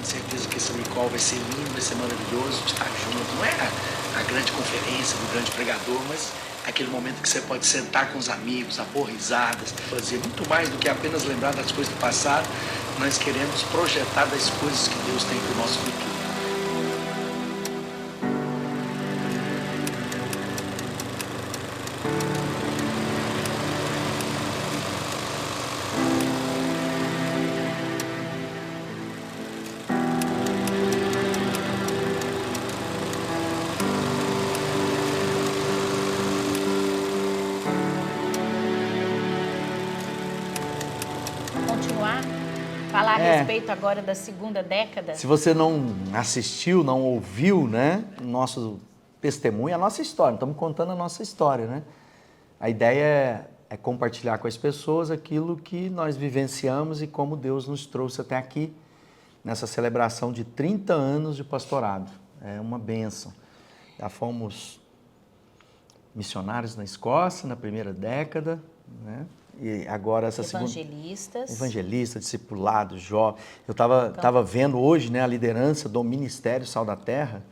tenho certeza que esse recall vai ser lindo, vai ser maravilhoso de estar junto. Não é a grande conferência do grande pregador, mas aquele momento que você pode sentar com os amigos, dar risadas, fazer muito mais do que apenas lembrar das coisas do passado. Nós queremos projetar das coisas que Deus tem para o nosso futuro. Falar a respeito agora da segunda década. Se você não assistiu, não ouviu, né, nosso testemunho, a nossa história, estamos contando a nossa história, né? A ideia é compartilhar com as pessoas aquilo que nós vivenciamos e como Deus nos trouxe até aqui, nessa celebração de 30 anos de pastorado. É uma bênção. Já fomos missionários na Escócia, na primeira década, né? E agora essa evangelista, discipulado, jovem. Eu estava vendo hoje, né, a liderança do Ministério Sal da Terra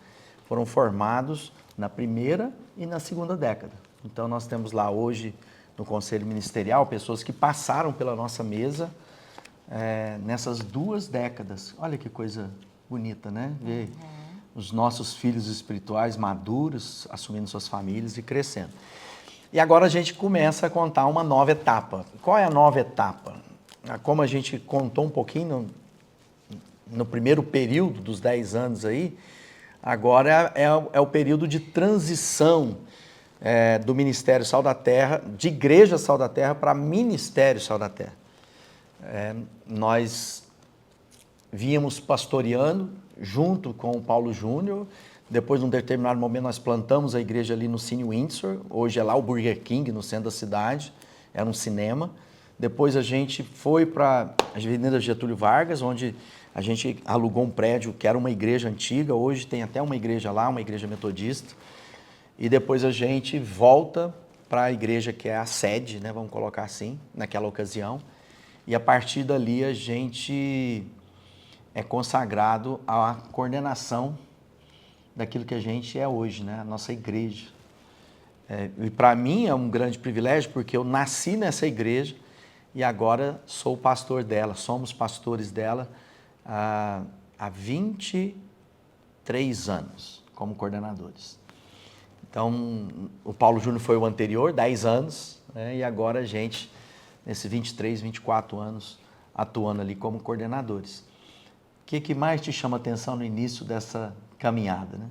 foram formados na primeira e na segunda década. Então nós temos lá hoje no Conselho Ministerial pessoas que passaram pela nossa mesa nessas 2 décadas. Olha que coisa bonita, né? Ver os nossos filhos espirituais maduros, assumindo suas famílias e crescendo. E agora a gente começa a contar uma nova etapa. Qual é a nova etapa? Como a gente contou um pouquinho no primeiro período dos 10 anos aí, agora é o período de transição do Ministério Sal da Terra, de Igreja Sal da Terra para Ministério Sal da Terra. Nós vínhamos pastoreando junto com o Paulo Júnior. Depois, num determinado momento, nós plantamos a igreja ali no Cine Windsor. Hoje é lá o Burger King, no centro da cidade. Era um cinema. Depois a gente foi para a Avenida Getúlio Vargas, onde a gente alugou um prédio que era uma igreja antiga. Hoje tem até uma igreja lá, uma igreja metodista. E depois a gente volta para a igreja que é a sede, né? Vamos colocar assim, naquela ocasião. E a partir dali a gente é consagrado à coordenação daquilo que a gente é hoje, né? A nossa igreja. E para mim é um grande privilégio, porque eu nasci nessa igreja e agora sou pastor dela, somos pastores dela há 23 anos como coordenadores. Então, o Paulo Júnior foi o anterior, 10 anos, né? E agora a gente, nesses 23, 24 anos, atuando ali como coordenadores. O que mais te chama a atenção no início dessa caminhada, né?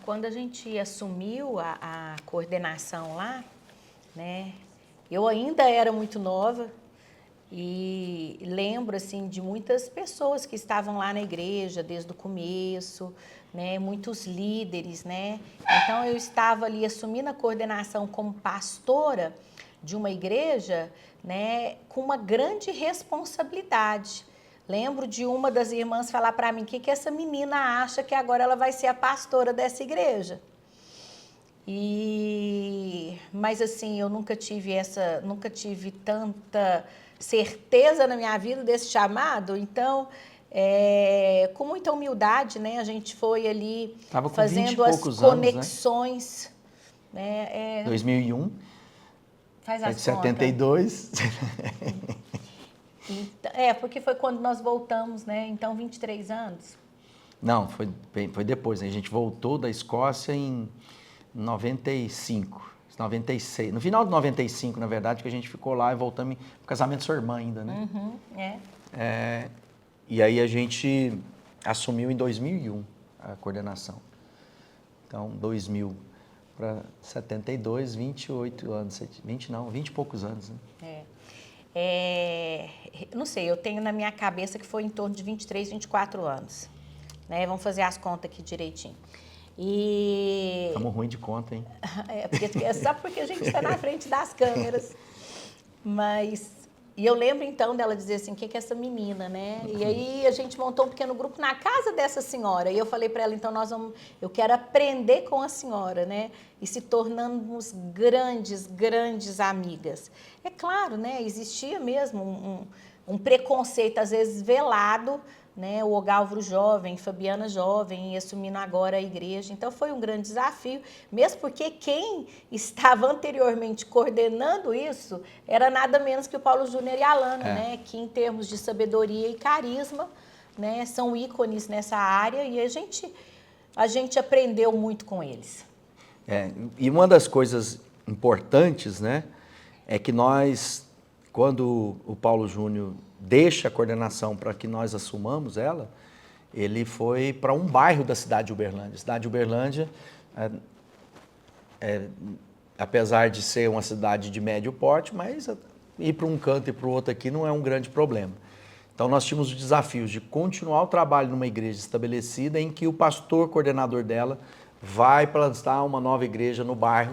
Quando a gente assumiu a coordenação lá, né, eu ainda era muito nova e lembro assim de muitas pessoas que estavam lá na igreja desde o começo, né, muitos líderes, né? Então eu estava ali assumindo a coordenação como pastora de uma igreja, né, com uma grande responsabilidade. Lembro de uma das irmãs falar para mim, o que essa menina acha que agora ela vai ser a pastora dessa igreja? Mas assim, eu nunca tive tanta certeza na minha vida desse chamado, então, com muita humildade, né, a gente foi ali fazendo as conexões. Anos, né? 2001, faz as 72... porque foi quando nós voltamos, né? Então, 23 anos. Não, foi depois, né? A gente voltou da Escócia em 95, 96. No final de 95, na verdade, que a gente ficou lá e voltamos no casamento da sua irmã ainda, né? E aí a gente assumiu em 2001 a coordenação. Então, 2000 para 72, 28 anos. 20 e poucos anos, né? Não sei, eu tenho na minha cabeça que foi em torno de 23, 24 anos. Né? Vamos fazer as contas aqui direitinho. Estamos ruim de conta, hein? Só porque a gente está na frente das câmeras. E eu lembro então dela dizer assim, o que é essa menina, né? E aí a gente montou um pequeno grupo na casa dessa senhora. E eu falei para ela, então eu quero aprender com a senhora, né? E se tornamos grandes amigas. É claro, né? Existia mesmo um preconceito, às vezes velado, né? O Ogálvaro jovem, Fabiana jovem, e assumindo agora a igreja. Então foi um grande desafio, mesmo porque quem estava anteriormente coordenando isso era nada menos que o Paulo Júnior e a Alana, né? Que em termos de sabedoria e carisma, né, são ícones nessa área, e a gente aprendeu muito com eles. E uma das coisas importantes, né, é que nós, quando o Paulo Júnior deixa a coordenação para que nós assumamos ela, ele foi para um bairro da cidade de Uberlândia. A cidade de Uberlândia, apesar de ser uma cidade de médio porte, mas ir para um canto e para o outro aqui não é um grande problema. Então, nós tínhamos os desafios de continuar o trabalho numa igreja estabelecida em que o pastor coordenador dela vai plantar uma nova igreja no bairro.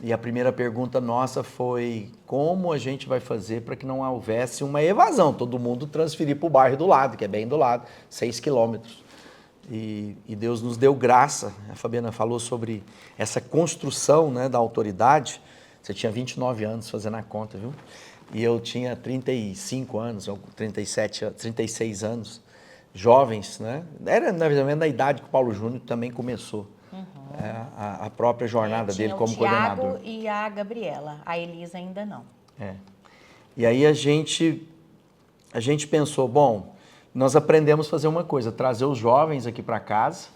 E a primeira pergunta nossa foi como a gente vai fazer para que não houvesse uma evasão, todo mundo transferir para o bairro do lado, que é bem do lado, 6 quilômetros. E Deus nos deu graça. A Fabiana falou sobre essa construção, né, da autoridade. Você tinha 29 anos fazendo a conta, viu? E eu tinha 35 anos, ou 37, 36 anos, jovens, né? Era, na verdade, na idade que o Paulo Júnior também começou a própria jornada dele como coordenador. O Tiago e a Gabriela, a Elisa ainda não. E aí a gente pensou, bom, nós aprendemos a fazer uma coisa, trazer os jovens aqui para casa,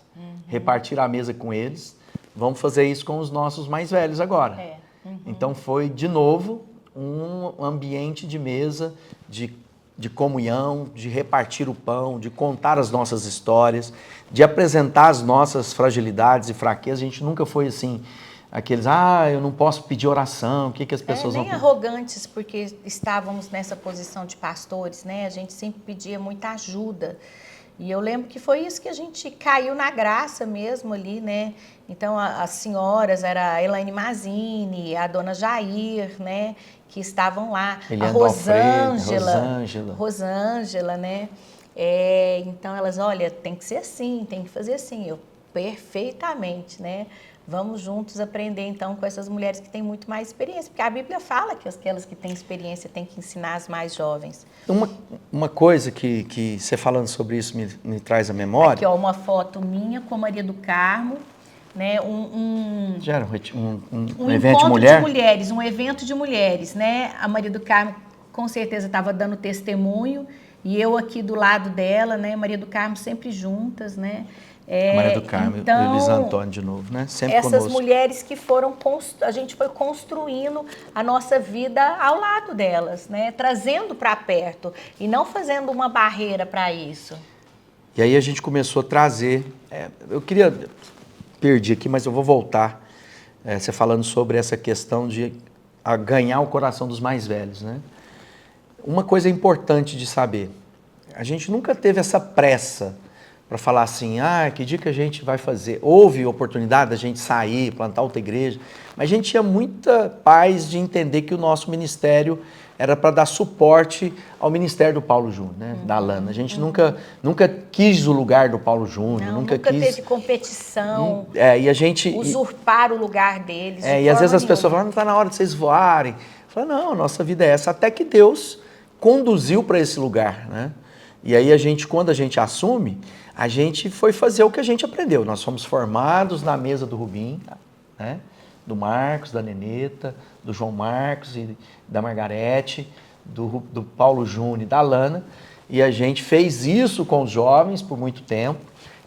repartir a mesa com eles, vamos fazer isso com os nossos mais velhos agora. Então foi, de novo, um ambiente de mesa, de comunhão, de repartir o pão, de contar as nossas histórias, de apresentar as nossas fragilidades e fraquezas. A gente nunca foi assim, aqueles, eu não posso pedir oração, o que as pessoas nem vão... arrogantes, porque estávamos nessa posição de pastores, né? A gente sempre pedia muita ajuda. E eu lembro que foi isso que a gente caiu na graça mesmo ali, né? Então, as senhoras, era a Elaine Mazini, a dona Jair, né? Que estavam lá. Eliane A Rosângela, né? Então, elas, olha, tem que ser assim, tem que fazer assim. Eu, perfeitamente, né? Vamos juntos aprender, então, com essas mulheres que têm muito mais experiência. Porque a Bíblia fala que aquelas que têm experiência têm que ensinar as mais jovens. Uma coisa que você falando sobre isso me traz à memória... Aqui, ó, uma foto minha com a Maria do Carmo, né? Já era um evento de mulher? Um evento de mulheres, né? A Maria do Carmo, com certeza, estava dando testemunho, e eu aqui do lado dela, né? Maria do Carmo sempre juntas, né? Maria do Carmo e Luiz Antônio de novo, né? Sempre essas conosco. mulheres que a gente foi construindo a nossa vida ao lado delas, né? Trazendo para perto e não fazendo uma barreira para isso. E aí a gente começou a trazer, perdi aqui, mas eu vou voltar, você falando sobre essa questão de ganhar o coração dos mais velhos, né? Uma coisa importante de saber, a gente nunca teve essa pressa para falar assim, que dia que a gente vai fazer? Houve oportunidade da gente sair, plantar outra igreja, mas a gente tinha muita paz de entender que o nosso ministério era para dar suporte ao ministério do Paulo Júnior, né? Da Alana. A gente nunca quis o lugar do Paulo Júnior, nunca quis... teve competição, e a gente... usurpar o lugar deles. E às vezes as pessoas falam, não está na hora de vocês voarem. Eu falo, não, a nossa vida é essa, até que Deus conduziu para esse lugar, né? E aí quando a gente assume, a gente foi fazer o que a gente aprendeu. Nós fomos formados na mesa do Rubim, né? Do Marcos, da Neneta, do João Marcos e da Margarete, do Paulo Júnior e da Alana. E a gente fez isso com os jovens por muito tempo.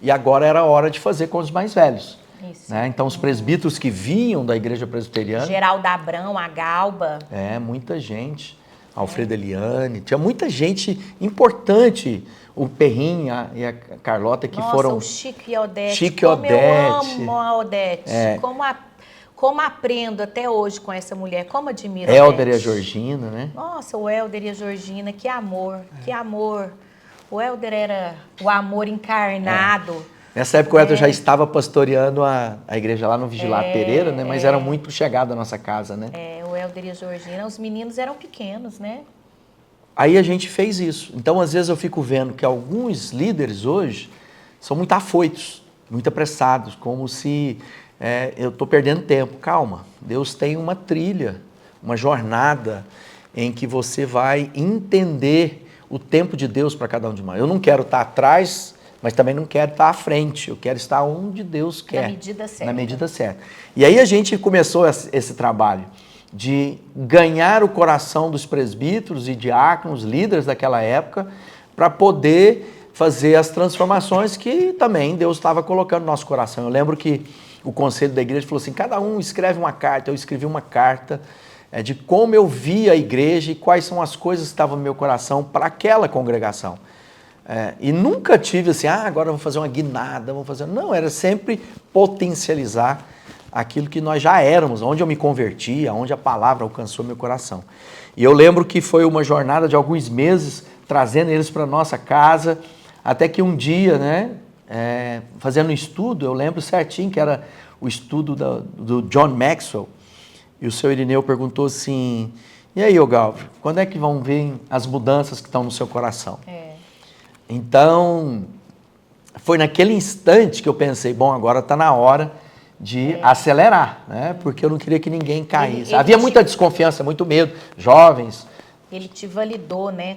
E agora era a hora de fazer com os mais velhos. Isso. Né? Então, os presbíteros que vinham da igreja presbiteriana... Geraldo Abrão, a Galba. Muita gente. Alfredo Eliane. Tinha muita gente importante. O Perrin e a Carlota que foram... Nossa, o Chico e a Odete. Chico e Odete. Eu amo a Odete. Como aprendo até hoje com essa mulher. Como admiro a Hélder e a Odete. Georgina, né? Nossa, o Hélder e a Georgina. Que amor, que amor. O Hélder era o amor encarnado. Nessa época o Hélder já estava pastoreando a igreja lá no Vigilar Pereira, né? Mas era muito chegado à nossa casa, né? O Hélder e a Georgina. Os meninos eram pequenos, né? Aí a gente fez isso. Então, às vezes, eu fico vendo que alguns líderes hoje são muito afoitos, muito apressados, como se eu estou perdendo tempo. Calma, Deus tem uma trilha, uma jornada em que você vai entender o tempo de Deus para cada um de nós. Eu não quero estar atrás, mas também não quero estar à frente. Eu quero estar onde Deus quer. Na medida certa. Na medida certa. E aí a gente começou esse trabalho de ganhar o coração dos presbíteros e diáconos, líderes daquela época, para poder fazer as transformações que também Deus estava colocando no nosso coração. Eu lembro que o conselho da igreja falou assim, cada um escreve uma carta. Eu escrevi uma carta de como eu via a igreja e quais são as coisas que estavam no meu coração para aquela congregação. E nunca tive assim, agora vamos fazer uma guinada, vamos fazer... Não, era sempre potencializar aquilo que nós já éramos, onde eu me converti, onde a palavra alcançou meu coração. E eu lembro que foi uma jornada de alguns meses, trazendo eles para a nossa casa, até que um dia, né, fazendo um estudo, eu lembro certinho que era o estudo do John Maxwell, e o seu Irineu perguntou assim, e aí, Galvio, quando é que vão vir as mudanças que estão no seu coração? Então, foi naquele instante que eu pensei, bom, agora está na hora de acelerar, né? Porque eu não queria que ninguém caísse. Havia muita desconfiança, muito medo, jovens. Ele te validou, né,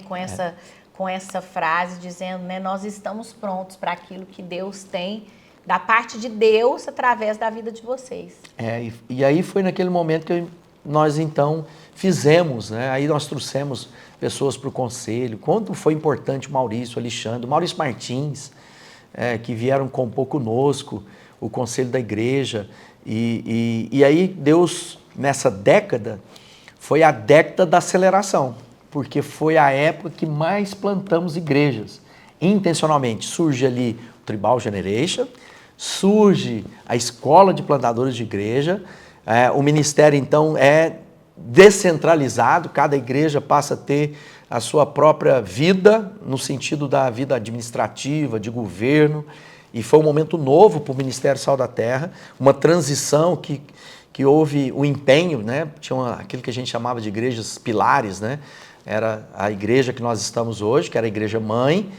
com essa frase, dizendo, né, nós estamos prontos para aquilo que Deus tem, da parte de Deus, através da vida de vocês. E aí foi naquele momento que nós, então, fizemos, né? Aí nós trouxemos pessoas para o conselho. Quanto foi importante o Maurício, o Alexandre, o Maurício Martins, que vieram compor conosco, o conselho da igreja. E aí Deus, nessa década, foi a década da aceleração, porque foi a época que mais plantamos igrejas, intencionalmente. Surge ali o Tribal Generation, surge a Escola de Plantadores de Igreja, o ministério, então, é descentralizado, cada igreja passa a ter a sua própria vida, no sentido da vida administrativa, de governo, e foi um momento novo para o Ministério Sal da Terra, uma transição que houve o empenho, né? Tinha aquilo que a gente chamava de igrejas pilares, né? Era a igreja que nós estamos hoje, que era a igreja mãe,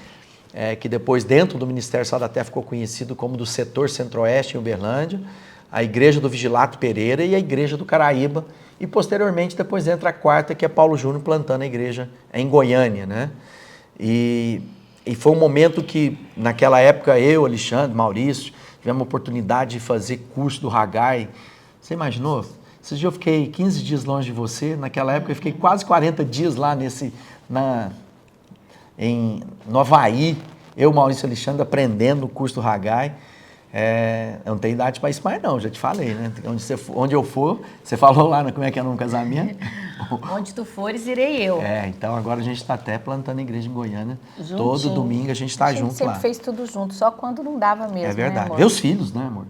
que depois dentro do Ministério Sal da Terra ficou conhecido como do setor Centro-Oeste em Uberlândia, a igreja do Vigilato Pereira e a igreja do Caraíba, e posteriormente depois entra a quarta, que é Paulo Júnior plantando a igreja em Goiânia, né? E foi um momento que, naquela época, eu, Alexandre, Maurício, tivemos a oportunidade de fazer curso do Haggai. Você imaginou? Esses dias eu fiquei 15 dias longe de você, naquela época eu fiquei quase 40 dias lá no Havaí, eu, Maurício e Alexandre, aprendendo o curso do Haggai. Eu não tenho idade para isso mais não, já te falei, né? Onde eu for, você falou lá, como é que é no casamento? Onde tu fores, irei eu. Então agora a gente está até plantando igreja em Goiânia. Juntinho. Todo domingo a gente está junto lá. A gente sempre fez tudo junto, só quando não dava mesmo, É verdade. né, amor? Ver os filhos, né, amor?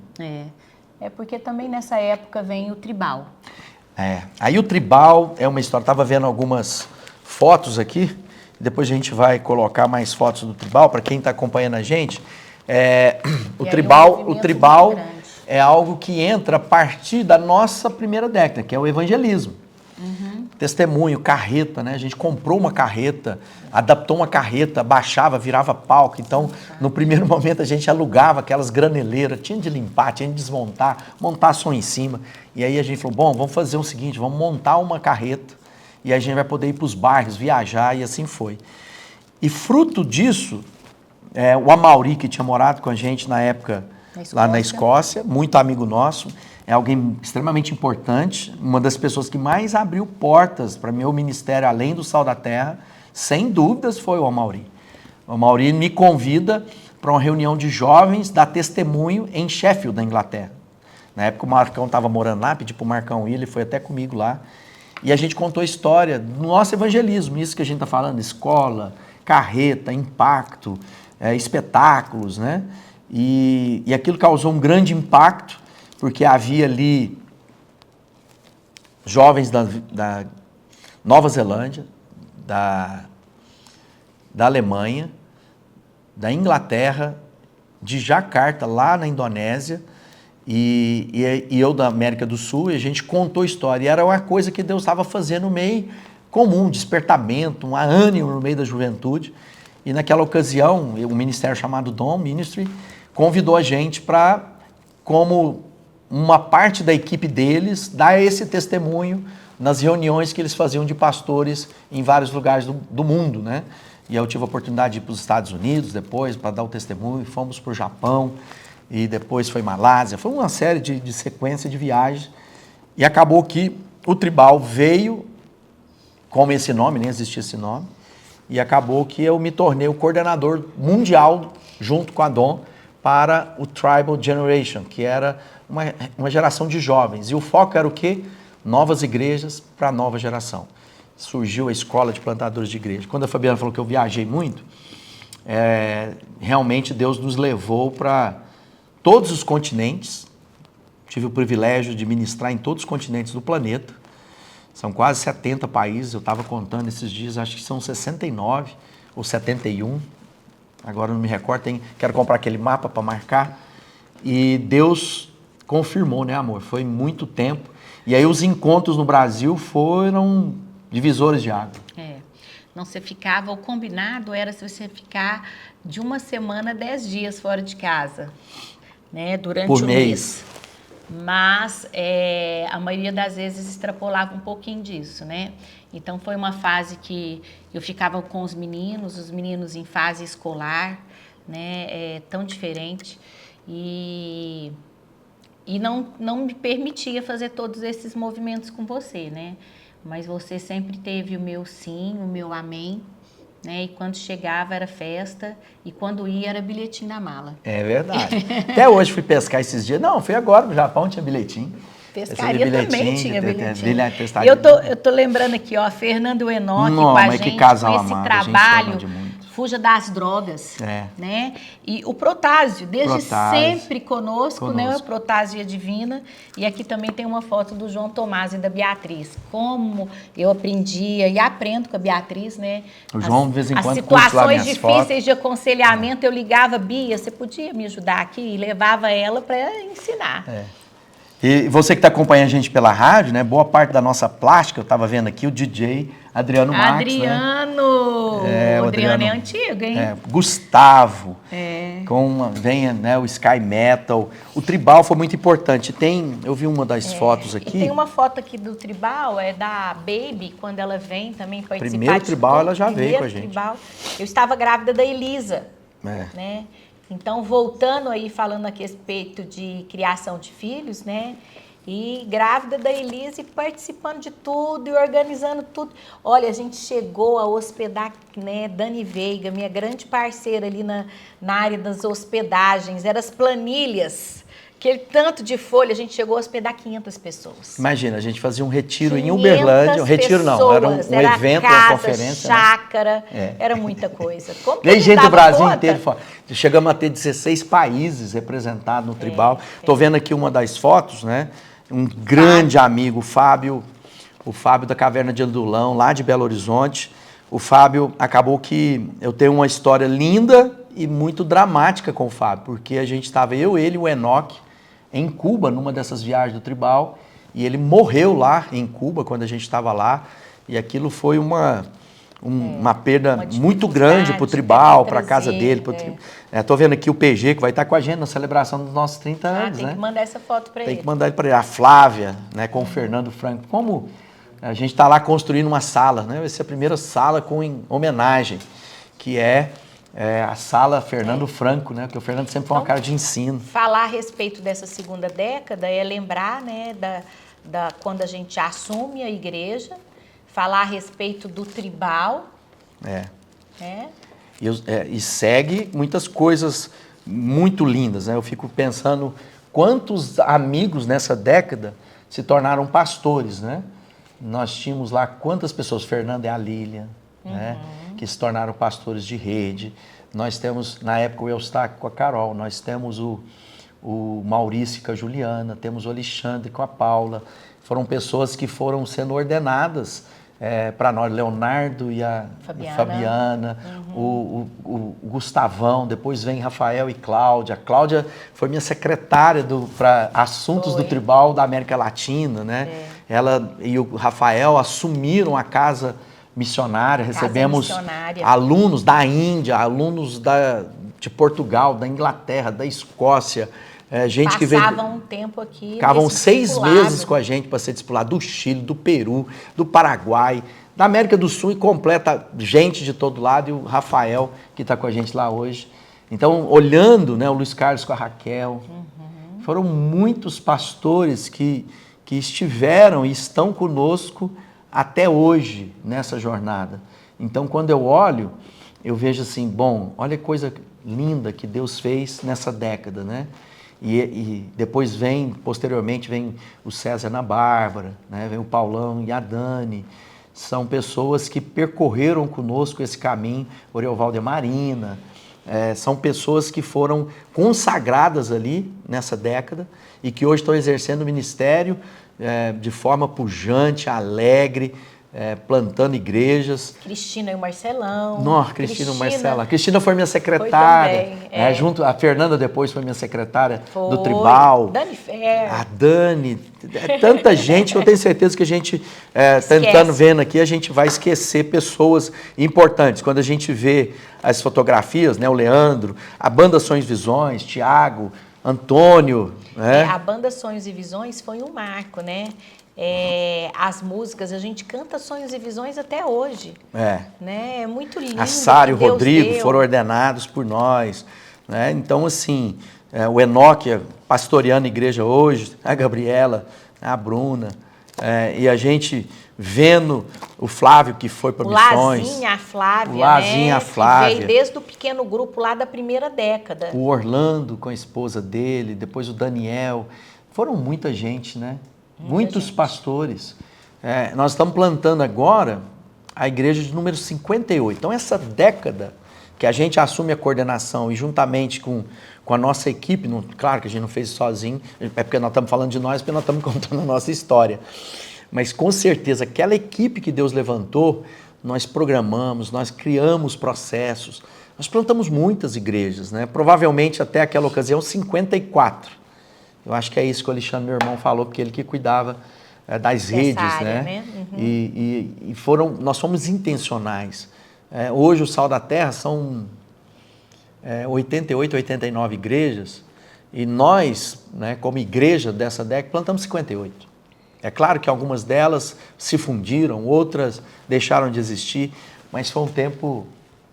É porque também nessa época vem o tribal. Aí o tribal é uma história, estava vendo algumas fotos aqui, depois a gente vai colocar mais fotos do tribal, para quem está acompanhando a gente. O tribal é algo que entra a partir da nossa primeira década, que é o evangelismo. Testemunho, carreta, né? A gente comprou uma carreta, adaptou uma carreta, baixava, virava palco. Então, no primeiro momento, a gente alugava aquelas graneleiras, tinha de limpar, tinha de desmontar, montar som em cima. E aí a gente falou, bom, vamos fazer o seguinte, vamos montar uma carreta e a gente vai poder ir para os bairros, viajar, e assim foi. E fruto disso, o Amauri, que tinha morado com a gente na época, lá na Escócia, muito amigo nosso, é alguém extremamente importante, uma das pessoas que mais abriu portas para meu ministério, além do Sal da Terra, sem dúvidas foi o Amauri. O Amauri me convida para uma reunião de jovens da Testemunho em Sheffield, na Inglaterra. Na época o Marcão estava morando lá, pedi para o Marcão ir, ele foi até comigo lá, e a gente contou a história do nosso evangelismo, isso que a gente está falando, escola, carreta, impacto, espetáculos, né? E aquilo causou um grande impacto, porque havia ali jovens da Nova Zelândia, da Alemanha, da Inglaterra, de Jacarta, lá na Indonésia, e eu da América do Sul, e a gente contou a história. E era uma coisa que Deus estava fazendo no meio comum, um despertamento, um ânimo no meio da juventude. E naquela ocasião, um ministério chamado Dom Ministry convidou a gente para, como uma parte da equipe deles, dar esse testemunho nas reuniões que eles faziam de pastores em vários lugares do mundo, né? E eu tive a oportunidade de ir para os Estados Unidos depois, para dar o testemunho, fomos para o Japão, e depois foi Malásia, foi uma série de sequência de viagens. E acabou que o Tribal veio com esse nome, nem existia esse nome, e acabou que eu me tornei o coordenador mundial, junto com a Dom, para o Tribal Generation, que era uma geração de jovens. E o foco era o quê? Novas igrejas para a nova geração. Surgiu a escola de plantadores de igreja. Quando a Fabiana falou que eu viajei muito, realmente Deus nos levou para todos os continentes. Tive o privilégio de ministrar em todos os continentes do planeta. São quase 70 países, eu estava contando esses dias, acho que são 69 ou 71. Agora não me recordo, quero comprar aquele mapa para marcar. E Deus confirmou, né, amor? Foi muito tempo. E aí os encontros no Brasil foram divisores de água. Não, você ficava, o combinado era se você ficar de uma semana, 10 dias fora de casa, né, durante Por o mês. Mas a maioria das vezes extrapolava um pouquinho disso, né? Então foi uma fase que eu ficava com os meninos em fase escolar, né? Tão diferente. E não me permitia fazer todos esses movimentos com você, né? Mas você sempre teve o meu sim, o meu amém, né? E quando chegava era festa e quando ia era bilhetinho na mala. É verdade. Até hoje fui pescar esses dias. Não, fui agora no Japão, tinha bilhetinho. Pescaria também tinha bilhetinho. E eu tô lembrando aqui, ó, Fernando Enoque com a gente, que casal com esse amado, trabalho, Fuja das Drogas, né? E o Protásio, desde sempre conosco, né? O Protásio Divina. E aqui também tem uma foto do João Tomás e da Beatriz. Como eu aprendia e aprendo com a Beatriz, né? O João, de vez em quando, as situações difíceis de aconselhamento, eu ligava, Bia, você podia me ajudar aqui? E levava ela para ensinar. E você que está acompanhando a gente pela rádio, né? Boa parte da nossa plástica, eu estava vendo aqui, o DJ Adriano Marques, Adriano! Né? O Adriano é antigo, hein? Gustavo. Vem, né, o Sky Metal. O Tribal foi muito importante. Eu vi uma das fotos aqui. E tem uma foto aqui do Tribal, da Baby, quando ela vem também participar. Primeiro Tribal, ela já veio com a gente. Tribal. Eu estava grávida da Elisa, né? Então, voltando aí, falando a respeito de criação de filhos, né? E grávida da Elisa e participando de tudo e organizando tudo. Olha, a gente chegou a hospedar, né, Dani Veiga, minha grande parceira ali na área das hospedagens, eram as planilhas. Aquele tanto de folha, a gente chegou a hospedar 500 pessoas. Imagina, a gente fazia um retiro em Uberlândia. Um retiro não, era um evento, uma conferência. Chácara, era muita coisa. Tem gente do Brasil inteiro. Chegamos a ter 16 países representados no Tribal. Estou vendo aqui uma das fotos, né? Um grande amigo, o Fábio da Caverna de Andulão, lá de Belo Horizonte. O Fábio, acabou que eu tenho uma história linda e muito dramática com o Fábio, porque a gente estava, ele e o Enoque, em Cuba, numa dessas viagens do Tribal, e ele morreu lá em Cuba, quando a gente estava lá, e aquilo foi uma perda muito grande para o Tribal, para a casa dele. Estou vendo aqui o PG, que vai estar com a gente na celebração dos nossos 30 anos. Tem que mandar essa foto para ele. Tem que mandar ele para ele. A Flávia, né, com o Fernando Franco. Como a gente está lá construindo uma sala, né? Vai ser a primeira sala com homenagem, que é a sala Fernando Franco, né? Porque o Fernando sempre foi uma cara de ensino. Falar a respeito dessa segunda década é lembrar, né, quando a gente assume a igreja, falar a respeito do Tribal. E segue muitas coisas muito lindas, né? Eu fico pensando quantos amigos nessa década se tornaram pastores, né? Nós tínhamos lá quantas pessoas, Fernanda e a Lília, né? Que se tornaram pastores de rede. Nós temos, na época, o Eustáquio com a Carol, nós temos o Maurício com a Juliana, temos o Alexandre com a Paula. Foram pessoas que foram sendo ordenadas para nós, Leonardo e a Fabiana, o Gustavão, depois vem Rafael e Cláudia. A Cláudia foi minha secretária para assuntos do Tribal da América Latina, né? Ela e o Rafael assumiram a casa missionária, recebemos alunos da Índia, alunos de Portugal, da Inglaterra, da Escócia, gente que veio... Passavam um tempo aqui... Ficavam 6 meses com a gente para ser discipulado, do Chile, do Peru, do Paraguai, da América do Sul e completa gente de todo lado, e o Rafael, que está com a gente lá hoje. Então, olhando, né, o Luiz Carlos com a Raquel, foram muitos pastores que estiveram e estão conosco até hoje nessa jornada. Então, quando eu olho, eu vejo assim, bom, olha que coisa linda que Deus fez nessa década, né? E depois posteriormente vem o César Ana Bárbara, né? Vem o Paulão e a Dani. São pessoas que percorreram conosco esse caminho, Oriovaldo e Marina. São pessoas que foram consagradas ali nessa década e que hoje estão exercendo o ministério de forma pujante, alegre, plantando igrejas. Cristina e o Marcelão. Nossa, Cristina e o Marcelo. A Cristina foi minha secretária. Foi também, junto, a Fernanda depois foi minha secretária do Tribal. Dani Fer. A Dani. Tanta gente que eu tenho certeza que a gente, tentando vendo aqui, a gente vai esquecer pessoas importantes. Quando a gente vê as fotografias, né, o Leandro, a banda Sonhos e Visões, Tiago, Antônio. Né? A banda Sonhos e Visões foi um marco, né? As músicas, a gente canta Sonhos e Visões até hoje. Né? É muito lindo. A Sara e o Rodrigo foram ordenados por nós. Né? Então, assim, o Enoque pastoreando a igreja hoje, a Gabriela, a Bruna, e a gente vendo o Flávio que foi para missões. O Lazinha, a Flávia, o Lazinha, né? a Flávia. Que veio desde o pequeno grupo lá da primeira década. O Orlando com a esposa dele, depois o Daniel. Foram muita gente, né? Muitos pastores. Nós estamos plantando agora a igreja de número 58. Então, essa década que a gente assume a coordenação e juntamente com a nossa equipe, claro que a gente não fez sozinho, é porque nós estamos falando de nós, porque nós estamos contando a nossa história. Mas, com certeza, aquela equipe que Deus levantou, nós programamos, nós criamos processos, nós plantamos muitas igrejas, né? Provavelmente, até aquela ocasião, 54. Eu acho que é isso que o Alexandre, meu irmão, falou, porque ele que cuidava das redes, área, né? Uhum. E nós fomos intencionais. Hoje o Sal da Terra são 88, 89 igrejas, e nós, né, como igreja dessa década, plantamos 58. É claro que algumas delas se fundiram, outras deixaram de existir, mas foi um tempo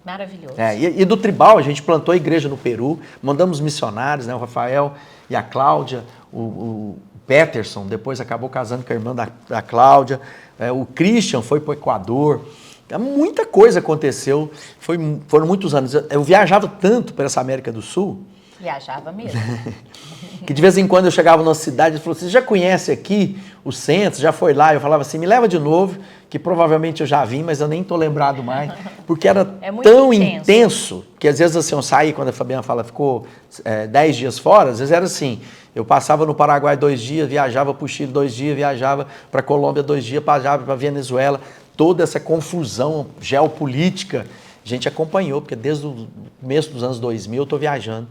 maravilhoso. E do Tribal, a gente plantou a igreja no Peru, mandamos missionários, né, o Rafael e a Cláudia, o Peterson, depois acabou casando com a irmã da Cláudia, o Christian foi para o Equador. Muita coisa aconteceu, foram muitos anos. Eu viajava tanto para essa América do Sul. Viajava mesmo. Que de vez em quando eu chegava numa cidade e falou: você já conhece aqui o centro? Já foi lá? Eu falava assim: me leva de novo, que provavelmente eu já vim, mas eu nem estou lembrado mais. Porque era tão intenso que às vezes assim, eu saí, quando a Fabiana fala, ficou 10 dias fora, às vezes era assim. Eu passava no Paraguai 2 dias, viajava para o Chile 2 dias, viajava para a Colômbia 2 dias, viajava para a Venezuela. Toda essa confusão geopolítica a gente acompanhou, porque desde o começo dos anos 2000 eu estou viajando.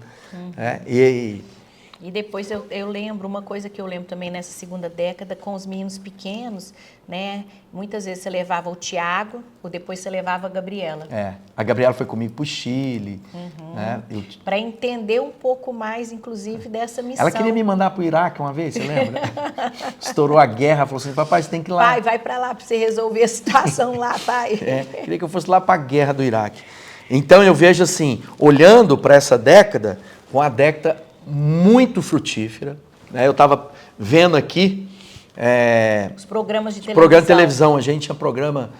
E depois eu lembro, uma coisa que eu lembro também nessa segunda década, com os meninos pequenos, né? Muitas vezes você levava o Tiago, ou depois você levava a Gabriela. A Gabriela foi comigo para o Chile. Né? Para entender um pouco mais, inclusive, dessa missão. Ela queria me mandar para o Iraque uma vez, você lembra? Estourou a guerra, falou assim: papai, você tem que ir lá. Pai, vai para lá para você resolver a situação lá, pai. Queria que eu fosse lá para a guerra do Iraque. Então eu vejo assim, olhando para essa década, uma década muito frutífera. Né? Eu estava vendo aqui os programas de televisão. Programa de televisão. A gente tinha programa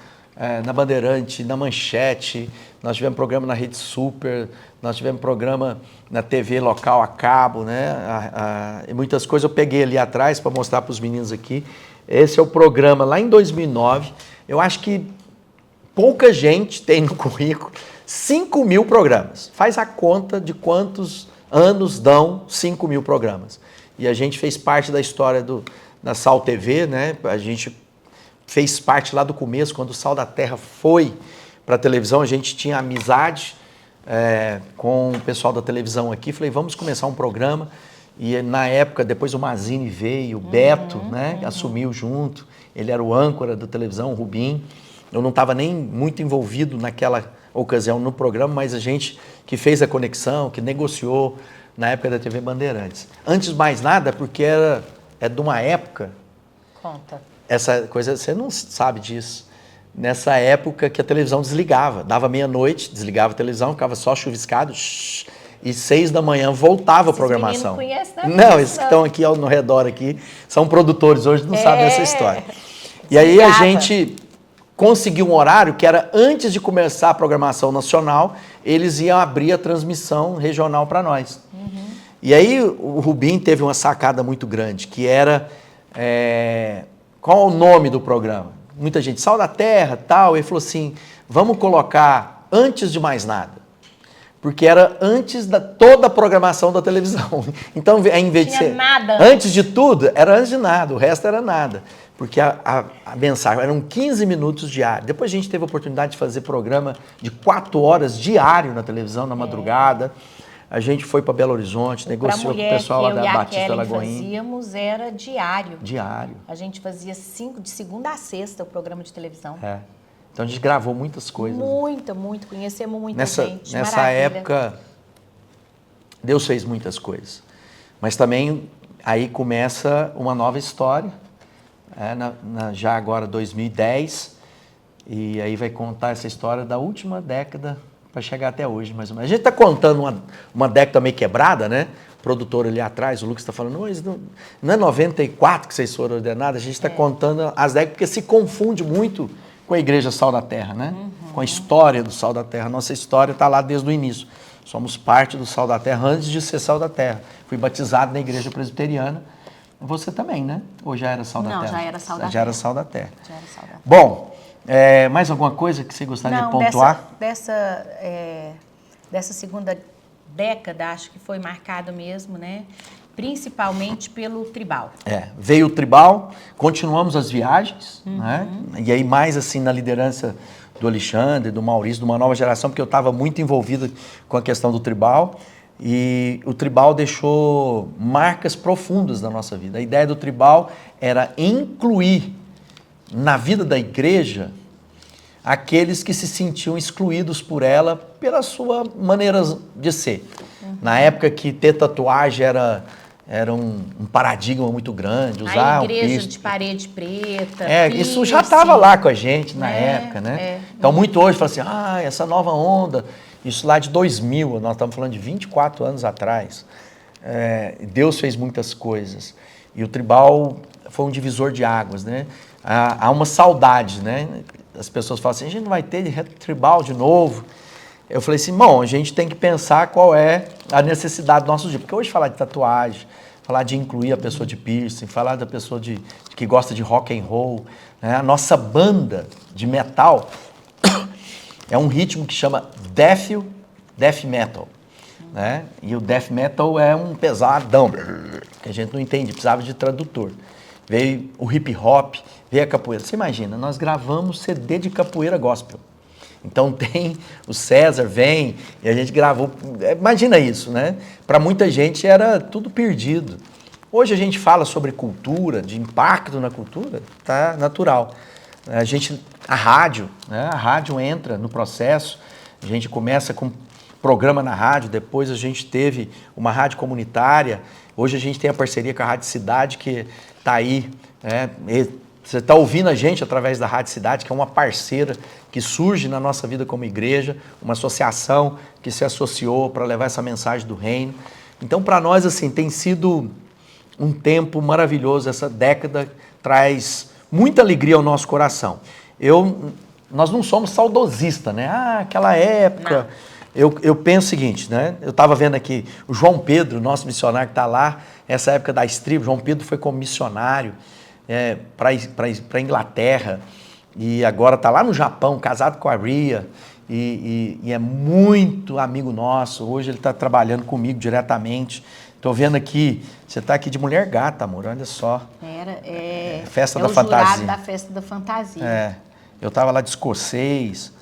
na Bandeirante, na Manchete, nós tivemos programa na Rede Super, nós tivemos programa na TV local a cabo, né? E muitas coisas eu peguei ali atrás para mostrar para os meninos aqui. Esse é o programa lá em 2009. Eu acho que pouca gente tem no currículo 5.000 programas. Faz a conta de quantos anos dão 5.000 programas. E a gente fez parte da história da Sal TV, né? A gente fez parte lá do começo, quando o Sal da Terra foi para a televisão, a gente tinha amizade com o pessoal da televisão aqui. Falei, vamos começar um programa. E na época, depois o Mazini veio, o Beto, né? Assumiu junto. Ele era o âncora da televisão, o Rubim. Eu não estava nem muito envolvido naquela ocasião no programa, mas a gente que fez a conexão, que negociou na época da TV Bandeirantes. Antes de mais nada, porque é de uma época... Conta. Essa coisa, você não sabe disso, nessa época que a televisão desligava. Dava meia-noite, desligava a televisão, ficava só chuviscado, e 6 da manhã voltava a programação. Não conhecem nada Não, disso, esses que estão aqui no redor aqui são produtores hoje, não sabem essa história. E aí a gente conseguiu um horário que era antes de começar a programação nacional, eles iam abrir a transmissão regional para nós. E aí o Rubim teve uma sacada muito grande, que era... qual é o nome do programa? Muita gente, Sal da Terra, tal. Ele falou assim, vamos colocar antes de mais nada. Porque era antes da toda a programação da televisão. Então, em vez de ser nada antes de tudo, era antes de nada, o resto era nada. Porque a mensagem, eram 15 minutos diários. Depois a gente teve a oportunidade de fazer programa de 4 horas diário na televisão, na madrugada. A gente foi para Belo Horizonte, negociou com o pessoal lá da Batista da Lagoinha. Fazíamos era diário. Diário. A gente fazia de segunda a sexta o programa de televisão. Então a gente gravou muitas coisas. Muito. Conhecemos muita gente. Nessa Maravilha. época, Deus fez muitas coisas. Mas também aí começa uma nova história, já agora 2010, e aí vai contar essa história da última década para chegar até hoje, mais ou menos. A gente está contando uma década meio quebrada, né? O produtor ali atrás, o Lucas está falando, não é 94 que vocês foram ordenados, a gente está contando as décadas, porque se confunde muito com a Igreja Sal da Terra, né? Com a história do Sal da Terra. Nossa história está lá desde o início. Somos parte do Sal da Terra antes de ser Sal da Terra. Fui batizado na Igreja Presbiteriana. Você também, né? Ou já era Sal da Terra? Não, já era Sal da Terra. Já era Sal da Terra. Já era Sal da Terra. Bom, mais alguma coisa que você gostaria de pontuar? Dessa segunda década, acho que foi marcado mesmo, né? Principalmente pelo tribal. Veio o tribal, continuamos as viagens, né? E aí mais assim na liderança do Alexandre, do Maurício, de uma nova geração, porque eu estava muito envolvido com a questão do tribal, e o tribal deixou marcas profundas na nossa vida. A ideia do tribal era incluir na vida da igreja aqueles que se sentiam excluídos por ela pela sua maneira de ser. Na época que ter tatuagem era um paradigma muito grande, usar a igreja de parede preta, isso já estava lá com a gente na época, né? Então, muito hoje fala assim, essa nova onda, isso lá de 2000, nós estamos falando de 24 anos atrás. Deus fez muitas coisas. E o tribal foi um divisor de águas, né? Há uma saudade, né? As pessoas falam assim, a gente não vai ter tribal de novo. Eu falei assim, bom, a gente tem que pensar qual é a necessidade do nosso dia. Porque hoje falar de tatuagem, falar de incluir a pessoa de piercing, falar da pessoa que gosta de rock and roll, né? A nossa banda de metal é um ritmo que chama death metal, né? E o death metal é um pesadão, que a gente não entende, precisava de tradutor. Veio o hip hop, veio a capoeira. Você imagina, nós gravamos CD de capoeira gospel. Então o César vem e a gente gravou, imagina isso, né? Para muita gente era tudo perdido. Hoje a gente fala sobre cultura, de impacto na cultura, tá natural. A rádio, né? A rádio entra no processo, a gente começa com programa na rádio, depois a gente teve uma rádio comunitária, hoje a gente tem a parceria com a Rádio Cidade, que está aí, né? Você está ouvindo a gente através da Rádio Cidade, que é uma parceira que surge na nossa vida como igreja, uma associação que se associou para levar essa mensagem do reino. Então, para nós, assim, tem sido um tempo maravilhoso. Essa década traz muita alegria ao nosso coração. Nós não somos saudosistas, né? Aquela época. Eu penso o seguinte, né? Eu estava vendo aqui o João Pedro, nosso missionário que está lá, essa época da Estribo. João Pedro foi como missionário para a Inglaterra e agora está lá no Japão, casado com a Ria, e é muito amigo nosso. Hoje ele está trabalhando comigo diretamente. Estou vendo aqui, você está aqui de mulher gata, amor, olha só. Festa da Fantasia. Jurado da Festa da Fantasia. Eu estava lá de escocês,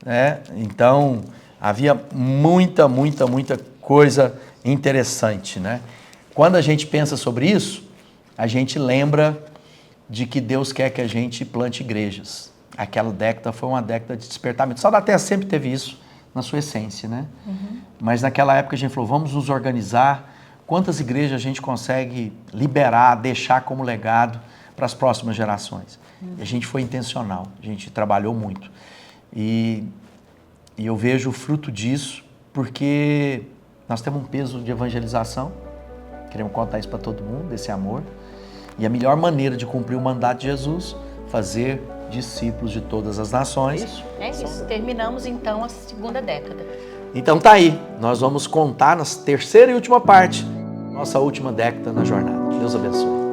né? Então havia muita coisa interessante, né? Quando a gente pensa sobre isso, a gente lembra de que Deus quer que a gente plante igrejas. Aquela década foi uma década de despertamento. Sal da Terra sempre teve isso na sua essência, né? Mas naquela época a gente falou, vamos nos organizar. Quantas igrejas a gente consegue liberar, deixar como legado para as próximas gerações. E a gente foi intencional, a gente trabalhou muito. E eu vejo o fruto disso porque nós temos um peso de evangelização, queremos contar isso para todo mundo, desse amor. E a melhor maneira de cumprir o mandato de Jesus, fazer discípulos de todas as nações. É isso. Terminamos então a segunda década. Então tá aí, nós vamos contar na terceira e última parte, nossa última década na jornada. Deus abençoe.